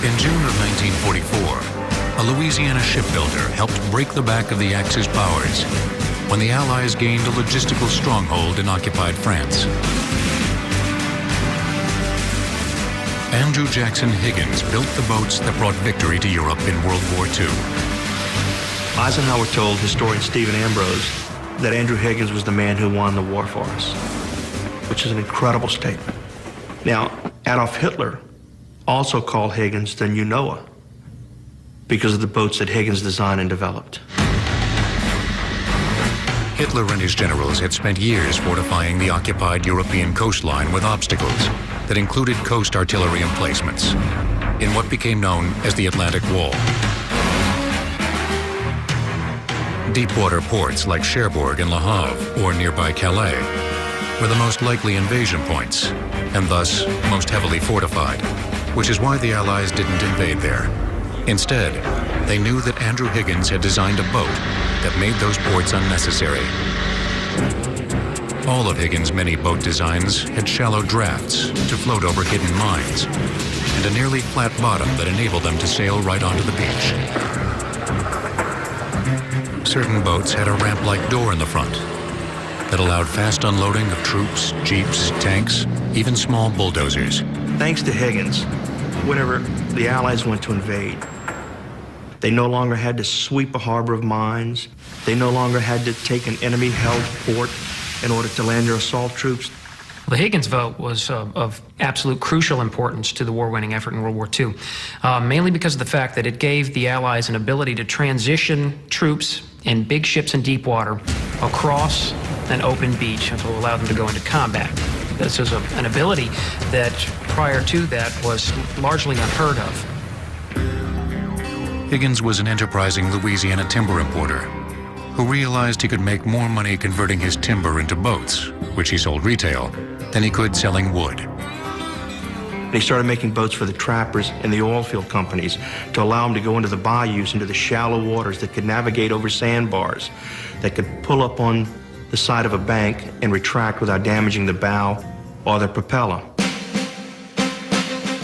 In June of 1944, a Louisiana shipbuilder helped break the back of the Axis powers when the Allies gained a logistical stronghold in occupied France. Andrew Jackson Higgins built the boats that brought victory to Europe in World War II. Eisenhower told historian Stephen Ambrose that Andrew Higgins was the man who won the war for us, which is an incredible statement. Now, Adolf Hitler also called Higgins the new Noah because of the boats that Higgins designed and developed. Hitler and his generals had spent years fortifying the occupied European coastline with obstacles that included coast artillery emplacements in what became known as the Atlantic Wall. Deepwater ports like Cherbourg and Le Havre, or nearby Calais, were the most likely invasion points, and thus most heavily fortified, which is why the Allies didn't invade there. Instead, they knew that Andrew Higgins had designed a boat that made those ports unnecessary. All of Higgins' many boat designs had shallow drafts to float over hidden mines, and a nearly flat bottom that enabled them to sail right onto the beach. Certain boats had a ramp-like door in the front that allowed fast unloading of troops, jeeps, tanks, even small bulldozers. Thanks to Higgins, whenever the Allies went to invade, they no longer had to sweep a harbor of mines. They no longer had to take an enemy-held port in order to land their assault troops. The Higgins Boat was of absolute crucial importance to the war-winning effort in World War II, mainly because of the fact that it gave the Allies an ability to transition troops in big ships in deep water across an open beach and to allow them to go into combat. This is an ability that prior to that was largely unheard of. Higgins was an enterprising Louisiana timber importer who realized he could make more money converting his timber into boats, which he sold retail, than he could selling wood. And he started making boats for the trappers and the oil field companies to allow them to go into the bayous, into the shallow waters that could navigate over sandbars, that could pull up on the side of a bank and retract without damaging the bow or the propeller.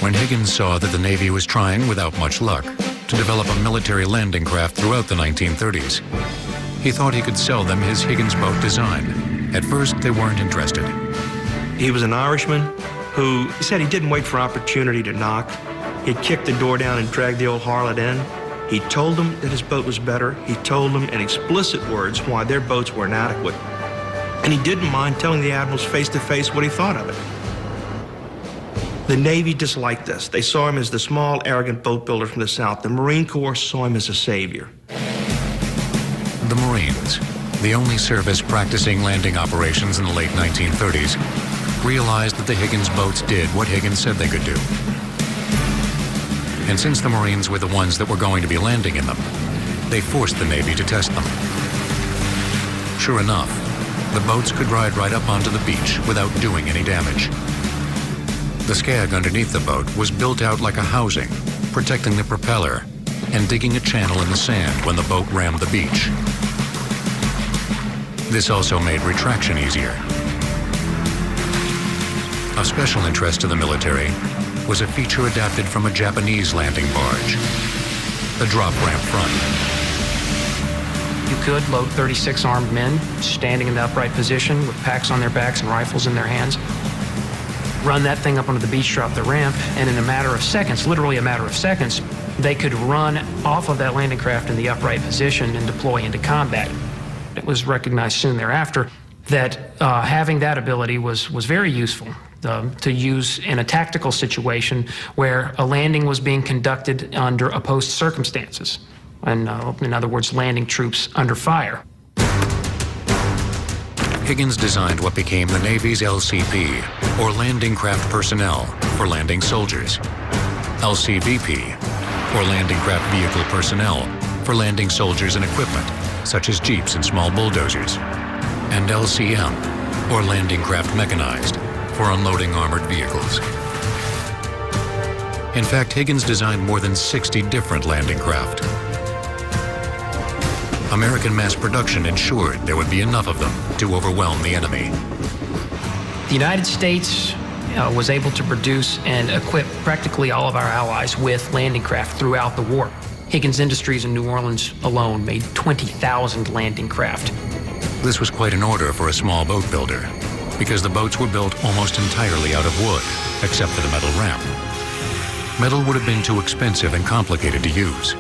When Higgins saw that the Navy was trying, without much luck, to develop a military landing craft throughout the 1930s, he thought he could sell them his Higgins Boat design. At first, they weren't interested. He was an Irishman who said he didn't wait for opportunity to knock. He'd kick the door down and drag the old harlot in. He told them that his boat was better. He told them in explicit words why their boats were inadequate. And he didn't mind telling the admirals face-to-face what he thought of it. The Navy disliked this. They saw him as the small, arrogant boat builder from the South. The Marine Corps saw him as a savior. The Marines, the only service practicing landing operations in the late 1930s, realized that the Higgins boats did what Higgins said they could do. And since the Marines were the ones that were going to be landing in them, they forced the Navy to test them. Sure enough, the boats could ride right up onto the beach without doing any damage. The skag underneath the boat was built out like a housing, protecting the propeller and digging a channel in the sand when the boat rammed the beach. This also made retraction easier. Of special interest to the military was a feature adapted from a Japanese landing barge, the drop ramp front. You could load 36 armed men standing in the upright position with packs on their backs and rifles in their hands, run that thing up onto the beach, drop the ramp, and in a matter of seconds, literally a matter of seconds, they could run off of that landing craft in the upright position and deploy into combat. It was recognized soon thereafter that having that ability was very useful to use in a tactical situation where a landing was being conducted under opposed circumstances, and in other words, landing troops under fire. Higgins designed what became the Navy's LCP, or Landing Craft Personnel, for landing soldiers, LCVP, or Landing Craft Vehicle Personnel, for landing soldiers and equipment, such as jeeps and small bulldozers, and LCM, or Landing Craft Mechanized, for unloading armored vehicles. In fact, Higgins designed more than 60 different landing craft. American mass production ensured there would be enough of them to overwhelm the enemy. The United States was able to produce and equip practically all of our allies with landing craft throughout the war. Higgins Industries in New Orleans alone made 20,000 landing craft. This was quite an order for a small boat builder, because the boats were built almost entirely out of wood, except for the metal ramp. Metal would have been too expensive and complicated to use.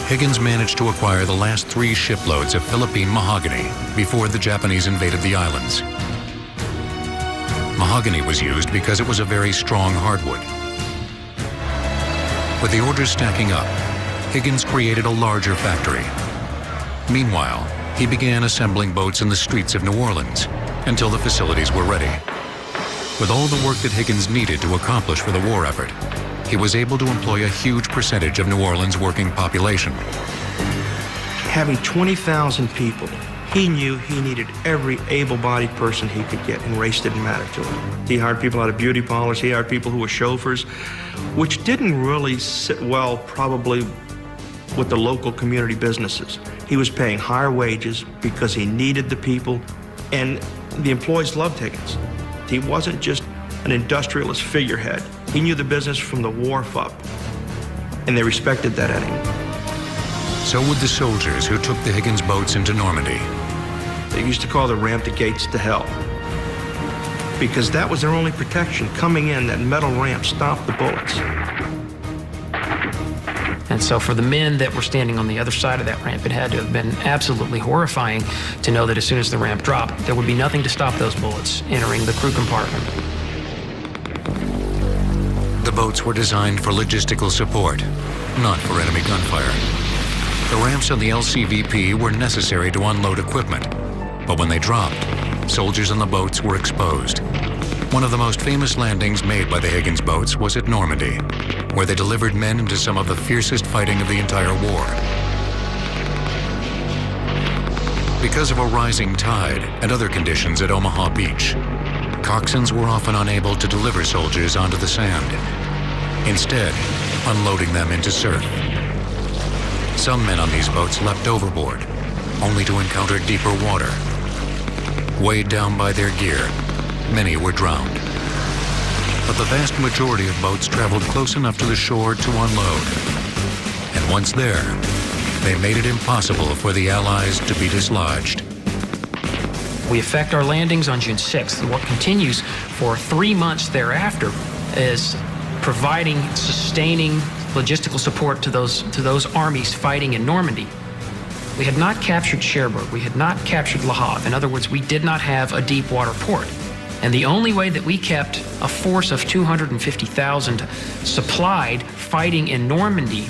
Higgins managed to acquire the last 3 shiploads of Philippine mahogany before the Japanese invaded the islands. Mahogany was used because it was a very strong hardwood. With the orders stacking up, Higgins created a larger factory. Meanwhile, he began assembling boats in the streets of New Orleans until the facilities were ready. With all the work that Higgins needed to accomplish for the war effort, he was able to employ a huge percentage of New Orleans' working population. Having 20,000 people, he knew he needed every able-bodied person he could get, and race didn't matter to him. He hired people out of beauty parlors, he hired people who were chauffeurs, which didn't really sit well probably with the local community businesses. He was paying higher wages because he needed the people, and the employees loved Higgins. He wasn't just an industrialist figurehead. He knew the business from the wharf up, and they respected that in him. So would the soldiers who took the Higgins boats into Normandy. They used to call the ramp the gates to hell, because that was their only protection. Coming in, that metal ramp stopped the bullets. And so for the men that were standing on the other side of that ramp, it had to have been absolutely horrifying to know that as soon as the ramp dropped, there would be nothing to stop those bullets entering the crew compartment. The boats were designed for logistical support, not for enemy gunfire. The ramps on the LCVP were necessary to unload equipment, but when they dropped, soldiers on the boats were exposed. One of the most famous landings made by the Higgins boats was at Normandy, where they delivered men into some of the fiercest fighting of the entire war. Because of a rising tide and other conditions at Omaha Beach, coxswains were often unable to deliver soldiers onto the sand, instead unloading them into surf. Some men on these boats leapt overboard, only to encounter deeper water. Weighed down by their gear, many were drowned. But the vast majority of boats traveled close enough to the shore to unload. And once there, they made it impossible for the Allies to be dislodged. We effect our landings on June 6th, and what continues for 3 months thereafter is providing sustaining logistical support to those armies fighting in Normandy. We had not captured Cherbourg. We had not captured Le Havre. In other words, we did not have a deep water port. And the only way that we kept a force of 250,000 supplied fighting in Normandy,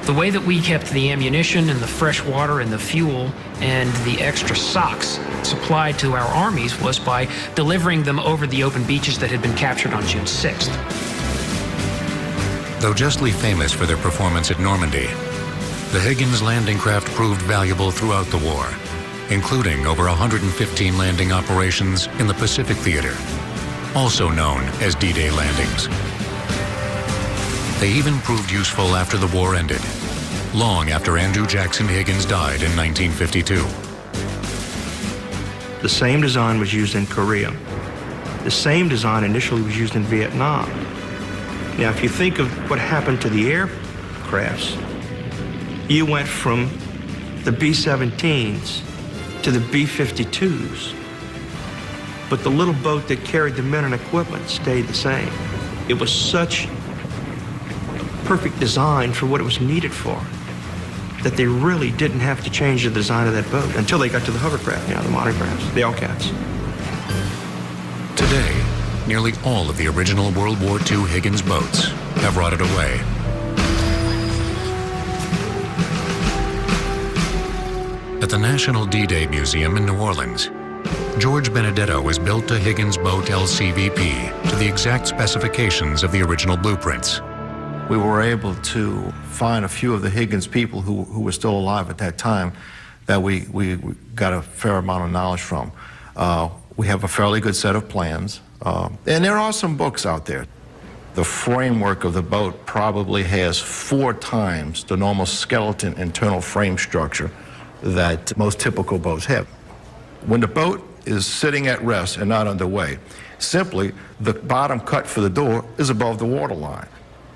the way that we kept the ammunition and the fresh water and the fuel and the extra socks supplied to our armies was by delivering them over the open beaches that had been captured on June 6th. Though justly famous for their performance at Normandy, the Higgins landing craft proved valuable throughout the war, including over 115 landing operations in the Pacific Theater, also known as D-Day landings. They even proved useful after the war ended, long after Andrew Jackson Higgins died in 1952. The same design was used in Korea. The same design initially was used in Vietnam. Now, if you think of what happened to the aircrafts, you went from the B-17s to the B-52s, but the little boat that carried the men and equipment stayed the same. It was such perfect design for what it was needed for that they really didn't have to change the design of that boat until they got to the hovercraft, the modern crafts, the Hellcats. Today, nearly all of the original World War II Higgins boats have rotted away. At the National D-Day Museum in New Orleans, George Benedetto has built a Higgins Boat LCVP to the exact specifications of the original blueprints. We were able to find a few of the Higgins people who were still alive at that time that we got a fair amount of knowledge from. We have a fairly good set of plans, and there are some books out there. The framework of the boat probably has 4 times the normal skeleton internal frame structure that most typical boats have. When the boat is sitting at rest and not underway, Simply, the bottom cut for the door is above the water line.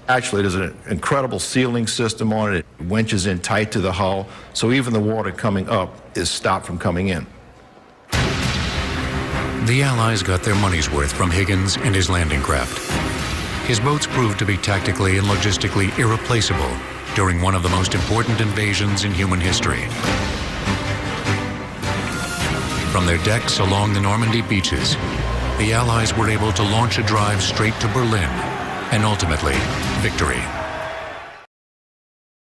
Actually, there's an incredible sealing system on it. It winches in tight to the hull, so even the water coming up is stopped from coming in. The Allies got their money's worth from Higgins and his landing craft. His boats proved to be tactically and logistically irreplaceable during one of the most important invasions in human history. From their decks along the Normandy beaches, the Allies were able to launch a drive straight to Berlin and ultimately victory.